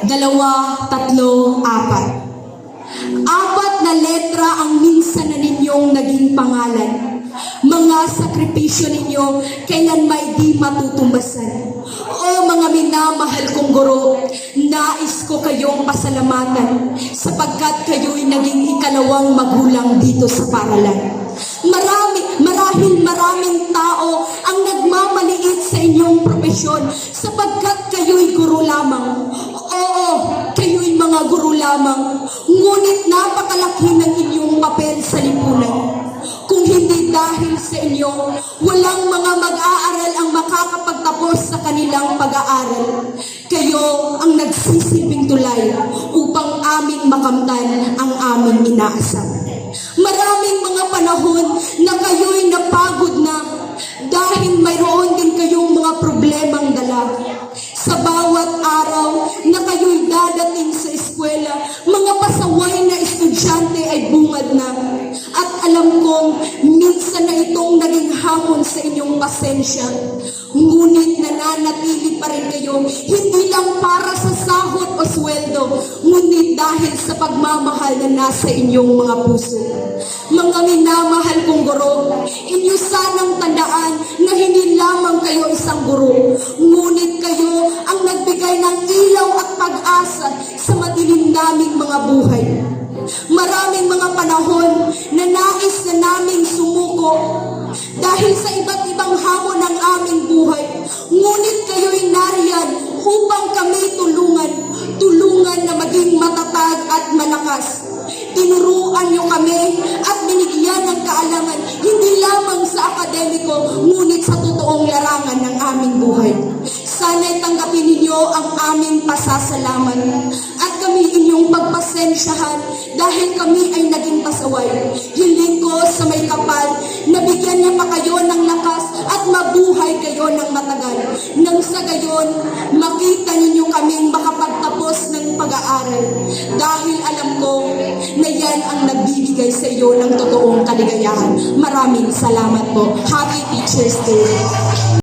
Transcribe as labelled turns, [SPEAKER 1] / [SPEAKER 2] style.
[SPEAKER 1] dalawa, tatlo, apat. Apat na letra ang minsan na ninyong naging pangalan. Mga sakripisyo ninyo kailan may di matutumbasan. O mga minamahal kong guro, nais ko kayong pasalamatan sapagkat kayo'y naging ikalawang magulang dito sa paaralan. Maraming tao ang nagmamaliit sa inyong propesyon sapagkat kayo'y guro lamang. Oo, kayo'y mga guro lamang, ngunit napakalaki ng inyong papel sa lipunan. Kung hindi dahil sa inyo, walang mga mag-aaral ang makakapagtapos sa kanilang pag-aaral. Kayo ang nagsisilbing tulay upang aming makamtan ang aming inaasam. Maraming mga panahon na kayo'y napagod na dahil mayroon din kayong mga problemang dala. Sa bawat araw na kayo'y dadating sa eskwela, mga pasaway na estudyante ay bungad na. At alam kong minsan na itong naging hamon sa inyong pasensya. Ngunit nananatili pa rin kayo, hindi lang para sa sahod o sweldo, ngunit dahil sa pagmamahal na nasa inyong mga puso. Mga minamahal kong guro, inyo sanang tandaan na hindi lamang kayo isang guro, ngunit kayo ang nagbigay ng ilaw at pag-asa sa madilim naming mga buhay. Maraming mga panahon na nais na naming sumuko dahil sa iba't ibang hamon ng aming buhay. Ngunit kayo'y nariyan upang kami tulungan na maging matatag at malakas. Tinuruan niyo kami at binigyan ng kaalaman, hindi lamang sa akademiko, ngunit sa totoong larangan ng aming buhay. Sana'y tanggapin ninyo ang aming pasasalamat at kami inyong pagpasensyahan dahil kami ay naging pasaway. Hiling ko sa may kapal na bigyan niya pa kayo ng lakas at mabuhay kayo ng matagal. Nang sa gayon, makita ninyo kaming makapagtapos ng pag-aaral dahil alam ko na yan ang nagbibigay sa iyo ng totoong kaligayahan. Maraming salamat po. Happy Teacher's Day!